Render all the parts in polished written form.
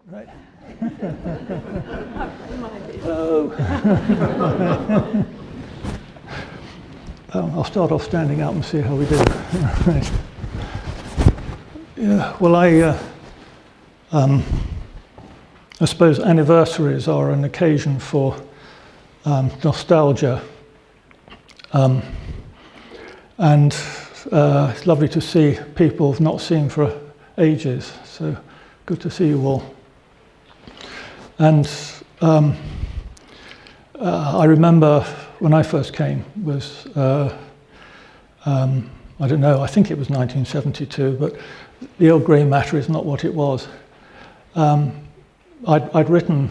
Right. Hello. I'll start off standing up and see how we do. Right. Yeah, well, I suppose anniversaries are an occasion for nostalgia. And it's lovely to see people I've not seen for ages. So good to see you all. And I remember when I first came was, I don't know, I think it was 1972, but the Earl Grey matter is not what it was. I'd written,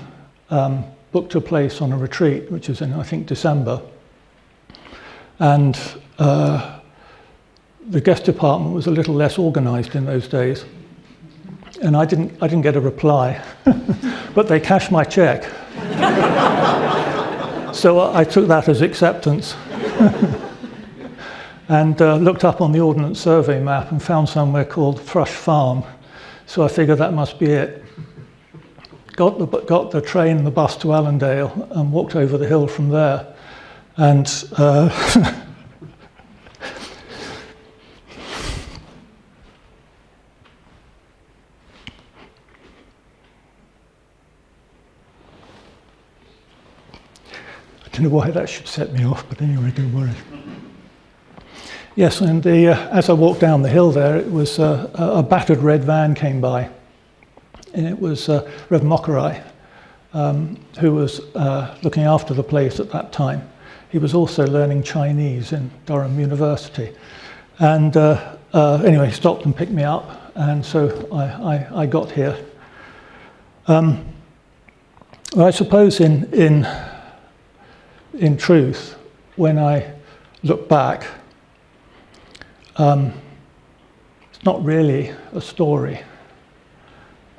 booked a place on a retreat, which was in, I think, December. And the guest department was a little less organised in those days. And I didn't get a reply, but they cashed my cheque. So I took that as acceptance. And looked up on the Ordnance Survey map and found somewhere called Thrush Farm. So I figured that must be it. Got the train and the bus to Allendale and walked over the hill from there. And I don't know why that should set me off, but anyway, don't worry. Yes, and as I walked down the hill there, it was a battered red van came by, and it was Rev Mokharai, who was looking after the place at that time. He was also learning Chinese in Durham University, and anyway, he stopped and picked me up, and so I got here. Well, I suppose in truth, when I look back, it's not really a story.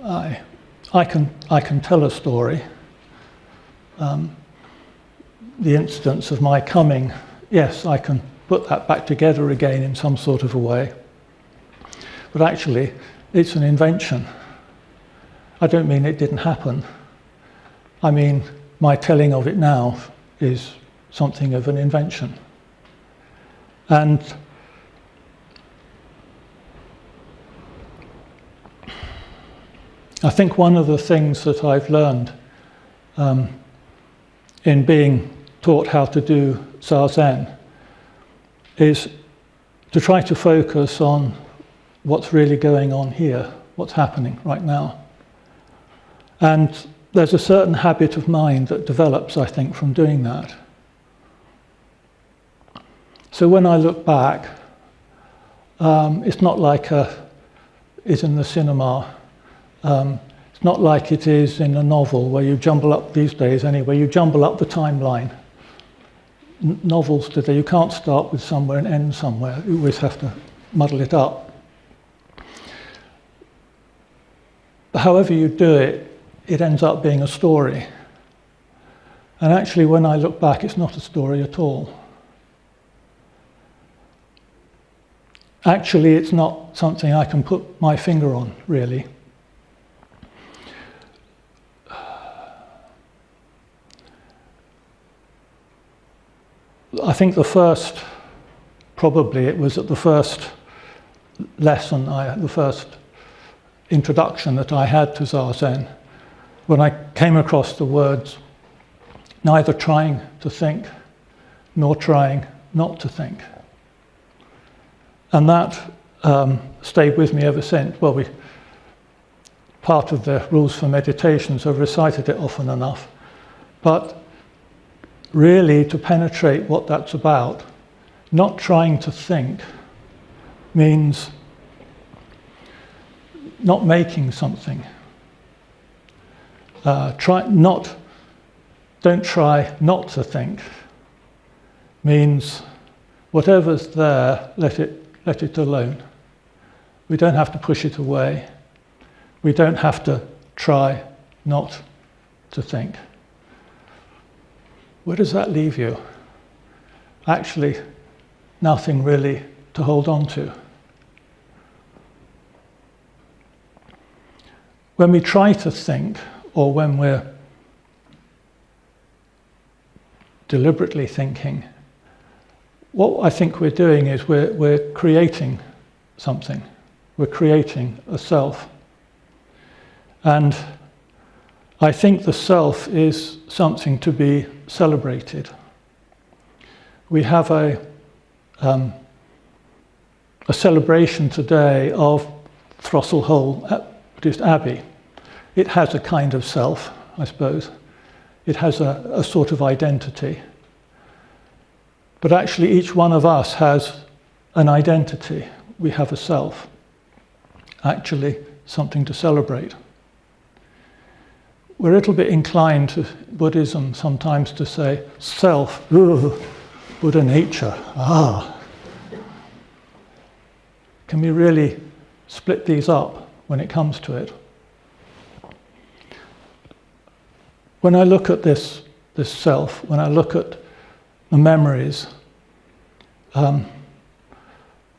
I can tell a story. The instance of my coming, yes, I can put that back together again in some sort of a way. But actually, it's an invention. I don't mean it didn't happen. I mean, my telling of it now is something of an invention. And I think one of the things that I've learned in being taught how to do Zazen is to try to focus on what's really going on here, what's happening right now. And there's a certain habit of mind that develops, I think, from doing that. So when I look back, it's not like it's in the cinema. It's not like it is in a novel where you jumble up, these days anyway, you jumble up the timeline. Novels today, you can't start with somewhere and end somewhere. You always have to muddle it up. But however you do it, it ends up being a story. And actually, when I look back, it's not a story at all. Actually, it's not something I can put my finger on, really. I think the first, probably it was at the first lesson, the first introduction that I had to Zazen, when I came across the words, neither trying to think nor trying not to think. And that stayed with me ever since. Well, part of the rules for meditations, I've recited it often enough. But really, to penetrate what that's about, not trying to think means not making something. Don't try not to think means whatever's there, let it alone. We don't have to push it away. We don't have to try not to think. Where does that leave you? Actually, nothing really to hold on to. when we try to think, or when we're deliberately thinking, what I think we're doing is we're creating something. We're creating a self. And I think the self is something to be celebrated. We have a celebration today of Throstle Hole, Buddhist Abbey. It has a kind of self, I suppose. It has a sort of identity. But actually each one of us has an identity. We have a self. Actually, something to celebrate. We're a little bit inclined to Buddhism sometimes to say, self, ugh, Buddha nature, ah. Can we really split these up when it comes to it? When I look at this self, when I look at the memories,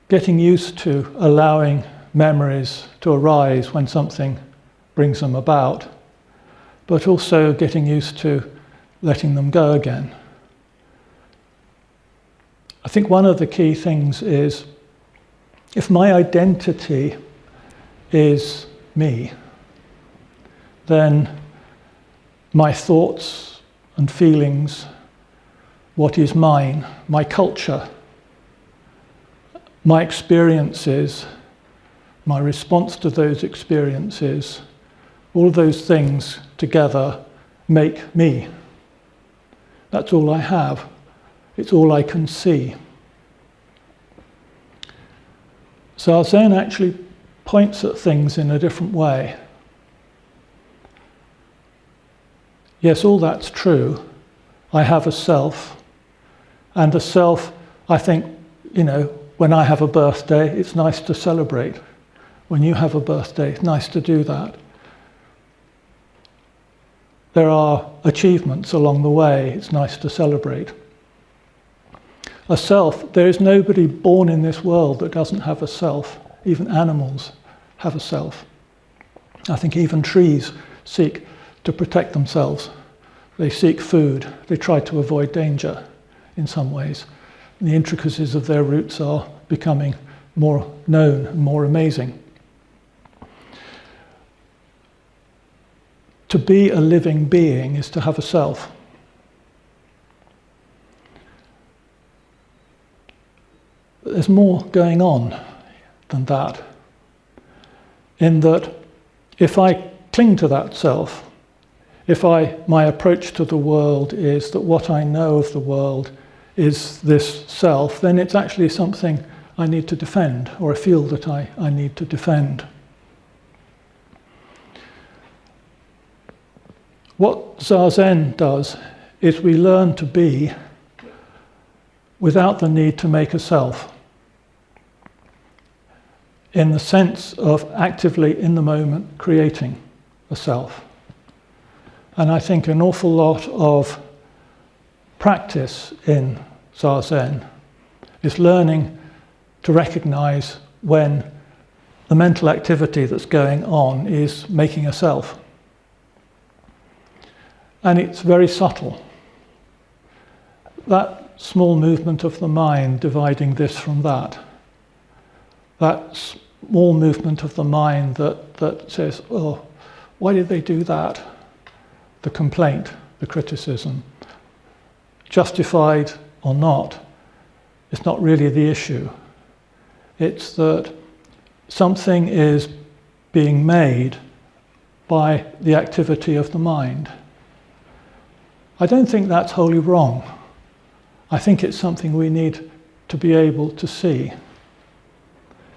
getting used to allowing memories to arise when something brings them about, but also getting used to letting them go again. I think one of the key things is, if my identity is me, then my thoughts and feelings, what is mine, my culture, my experiences, my response to those experiences, all those things together make me. That's all I have. It's all I can see. Zazen actually points at things in a different way. Yes, all that's true. I have a self, and a self, I think, when I have a birthday, it's nice to celebrate. When you have a birthday, it's nice to do that. There are achievements along the way, it's nice to celebrate. A self, there is nobody born in this world that doesn't have a self. Even animals have a self. I think even trees seek to protect themselves. They seek food. They try to avoid danger in some ways. And the intricacies of their roots are becoming more known and more amazing. To be a living being is to have a self. But there's more going on than that. In that, if I cling to that self, if my approach to the world is that what I know of the world is this self, then it's actually something I need to defend, or I feel that I need to defend. What Zazen does is we learn to be without the need to make a self, in the sense of actively in the moment creating a self. And I think an awful lot of practice in Zazen is learning to recognize when the mental activity that's going on is making a self. And it's very subtle. That small movement of the mind dividing this from that small movement of the mind that says, oh, why did they do that? The complaint, the criticism, justified or not, it's not really the issue. It's that something is being made by the activity of the mind. I don't think that's wholly wrong. I think it's something we need to be able to see,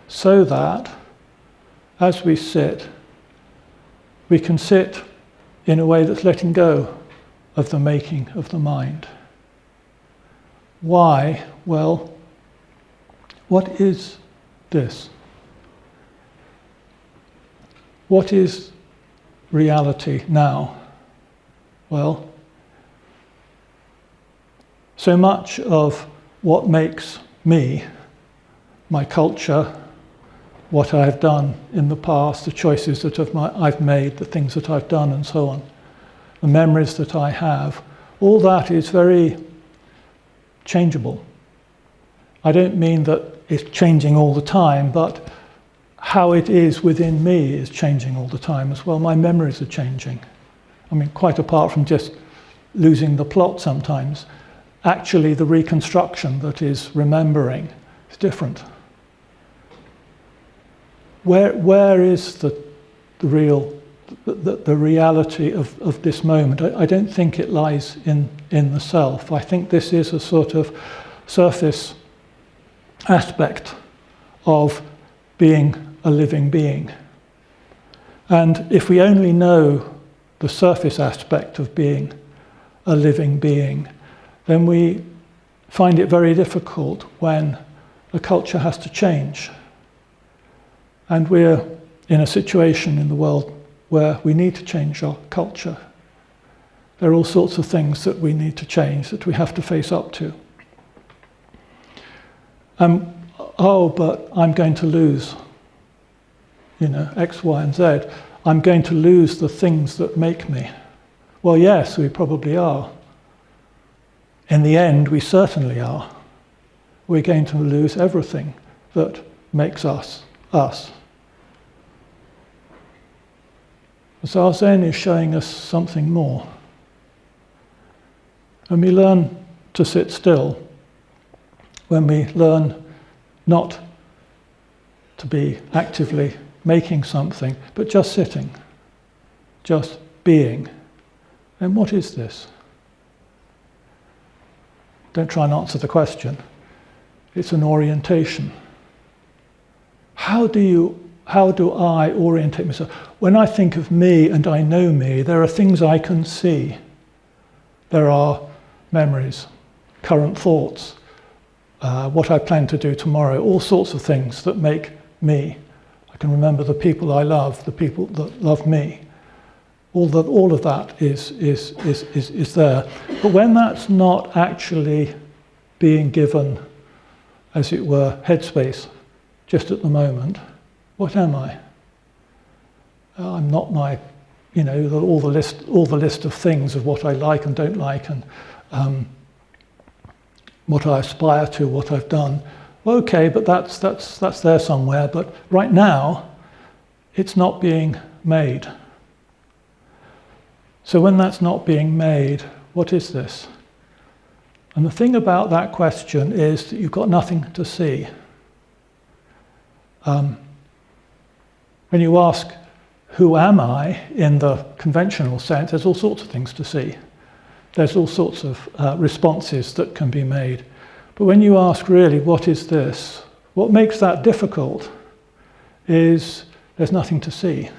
so that as we sit, we can sit in a way that's letting go of the making of the mind. Why? Well, what is this? What is reality now? Well, so much of what makes me, my culture, what I have done in the past, the choices that I've made, the things that I've done and so on, the memories that I have, all that is very changeable. I don't mean that it's changing all the time, but how it is within me is changing all the time as well. My memories are changing. I mean, quite apart from just losing the plot sometimes, actually the reconstruction that is remembering is different. Where is the reality of this moment? I don't think it lies in the self. I think this is a sort of surface aspect of being a living being. And if we only know the surface aspect of being a living being, then we find it very difficult when the culture has to change. And we're in a situation in the world where we need to change our culture. There are all sorts of things that we need to change, that we have to face up to. But I'm going to lose, X, Y, and Z. I'm going to lose the things that make me. Well, yes, we probably are. In the end, we certainly are. We're going to lose everything that makes us, us. Zazen is showing us something more. When we learn to sit still, when we learn not to be actively making something, but just sitting, just being, then what is this? Don't try and answer the question. It's an orientation. How do I orientate myself? When I think of me and I know me, there are things I can see. There are memories, current thoughts, what I plan to do tomorrow, all sorts of things that make me. I can remember the people I love, the people that love me. All of that is there. But when that's not actually being given, as it were, headspace, just at the moment, what am I? I'm not my, all the list of things of what I like and don't like, and what I aspire to, what I've done. Well, okay, but that's there somewhere. But right now, it's not being made. So when that's not being made, what is this? And the thing about that question is that you've got nothing to see. When you ask, who am I, in the conventional sense, there's all sorts of things to see. There's all sorts of responses that can be made. But when you ask really, what is this? What makes that difficult is there's nothing to see.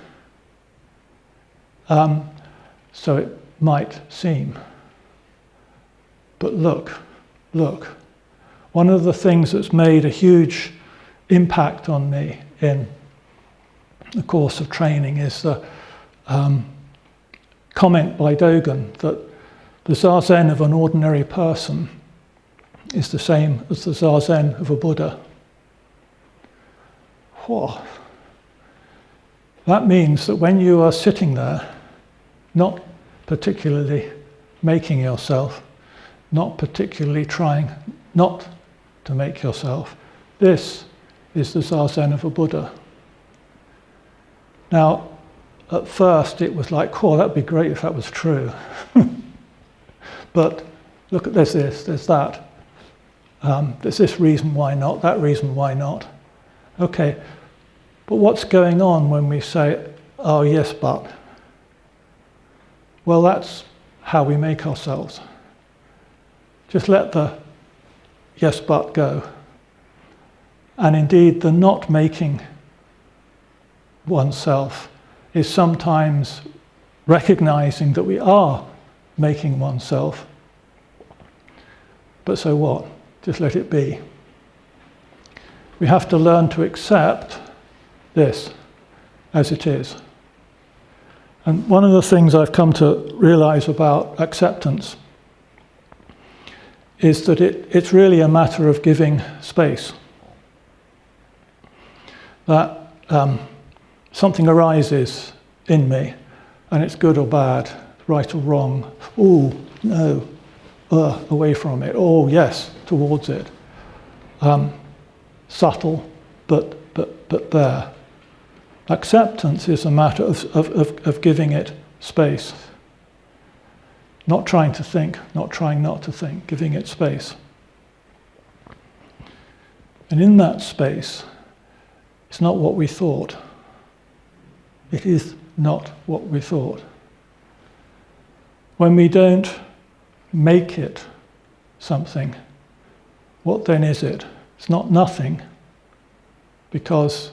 So it might seem. But look. One of the things that's made a huge impact on me in the course of training is the comment by Dogen that the Zazen of an ordinary person is the same as the Zazen of a Buddha. Whoa. That means that when you are sitting there, not particularly making yourself, not particularly trying not to make yourself, this is the Zazen of a Buddha. Now, at first it was like, that'd be great if that was true. But look, there's this, there's that. There's this reason why not, that reason why not. Okay, but what's going on when we say, oh yes, but? Well, that's how we make ourselves. Just let the yes, but go. And indeed, the not making oneself is sometimes recognizing that we are making oneself. But so what? Just let it be. We have to learn to accept this as it is. And one of the things I've come to realize about acceptance is that it's really a matter of giving space. that something arises in me, and it's good or bad, right or wrong. Oh, no, away from it. Oh, yes, towards it. Subtle, but there. Acceptance is a matter of giving it space. Not trying to think, not trying not to think, giving it space. And in that space, it's not what we thought. It is not what we thought. When we don't make it something, what then is it? It's not nothing, because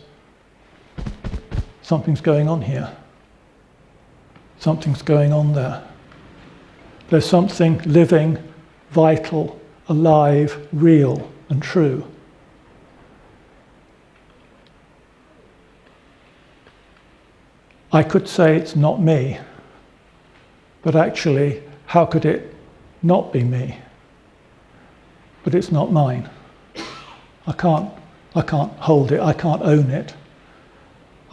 something's going on here. Something's going on there. There's something living, vital, alive, real, and true. I could say it's not me, but actually, how could it not be me? But it's not mine. I can't hold it, I can't own it.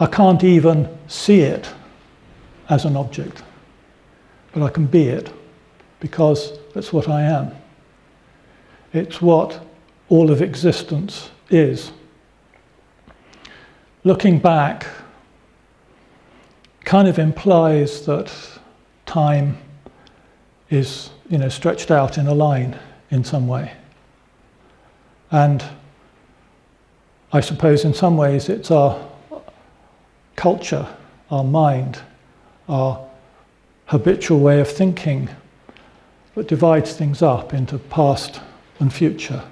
I can't even see it as an object, but I can be it, because that's what I am. It's what all of existence is. Looking back kind of implies that time is, stretched out in a line in some way. And I suppose in some ways it's our culture, our mind, our habitual way of thinking that divides things up into past and future.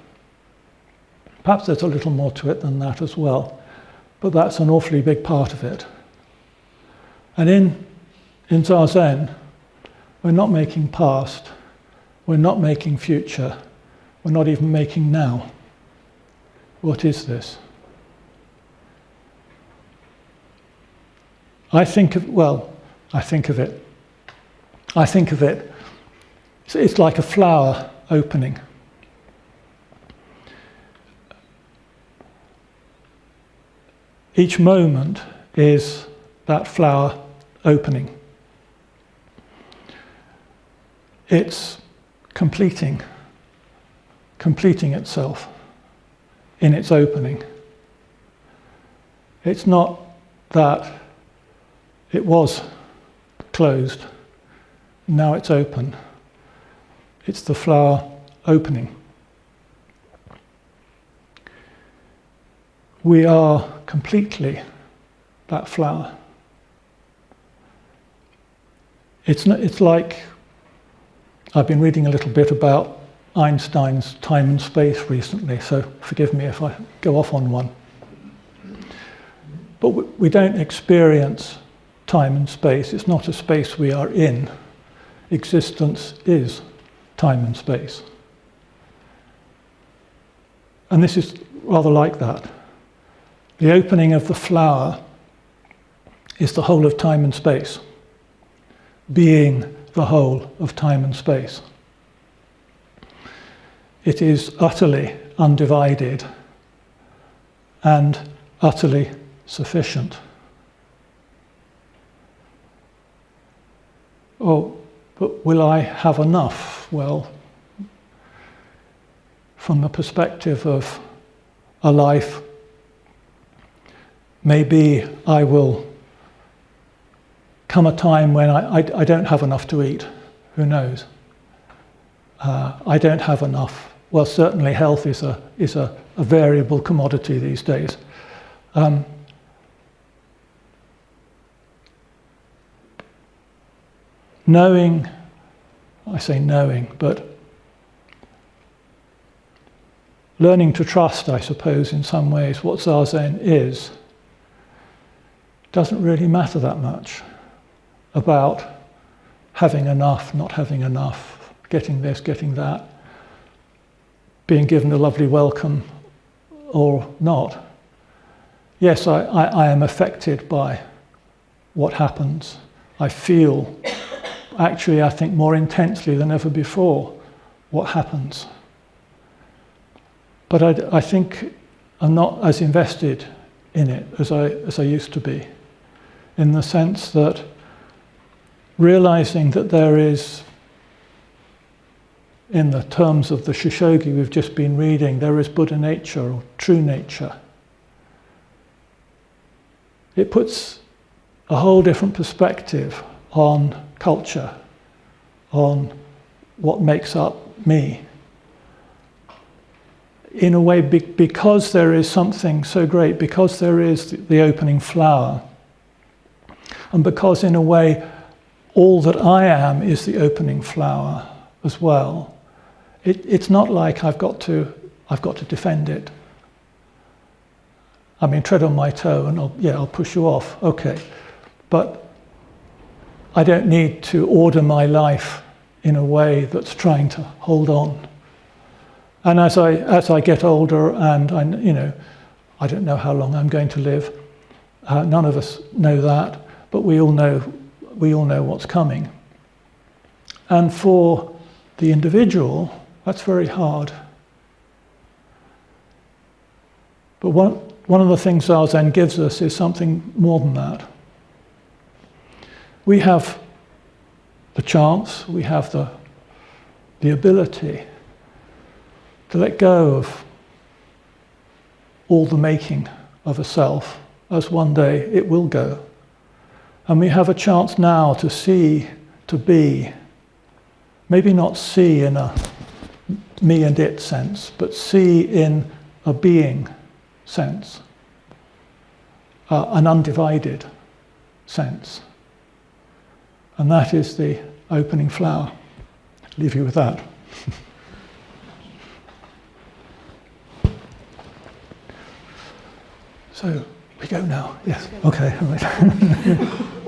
Perhaps there's a little more to it than that as well, but that's an awfully big part of it. And in Zazen, we're not making past, we're not making future, we're not even making now. What is this? I think of it, it's like a flower opening. Each moment is that flower opening. It's completing itself in its opening. It's not that it was closed, now it's open. It's the flower opening. We are completely that flower. It's like, I've been reading a little bit about Einstein's time and space recently, so forgive me if I go off on one. But we don't experience time and space. It's not a space we are in. Existence is time and space. And this is rather like that. The opening of the flower is the whole of time and space, being the whole of time and space. It is utterly undivided and utterly sufficient. Oh, but will I have enough? Well, from the perspective of a life, maybe I will come a time when I don't have enough to eat. Who knows? I don't have enough. Well, certainly health is a variable commodity these days. Knowing, I say knowing, but learning to trust, I suppose, in some ways, what Zazen is, doesn't really matter that much about having enough, not having enough, getting this, getting that, being given a lovely welcome or not. Yes, I am affected by what happens. I feel, actually, I think more intensely than ever before, what happens. But I think I'm not as invested in it as I used to be, in the sense that realizing that there is, in the terms of the Shishogi we've just been reading, there is Buddha nature or true nature. It puts a whole different perspective on culture, on what makes up me. In a way, because there is something so great, because there is the opening flower, and because in a way all that I am is the opening flower as well, it's not like I've got to defend it. I mean, tread on my toe and I'll push you off, okay. But I don't need to order my life in a way that's trying to hold on. And as I get older, and I don't know how long I'm going to live. None of us know that, but we all know what's coming. And for the individual, that's very hard. But one of the things Zazen gives us is something more than that. We have the chance, we have the ability to let go of all the making of a self, as one day it will go. And we have a chance now to see, to be, maybe not see in a me and it sense, but see in a being sense, an undivided sense. And that is the opening flower. I'll leave you with that. So we go now. Yes. Okay. All right.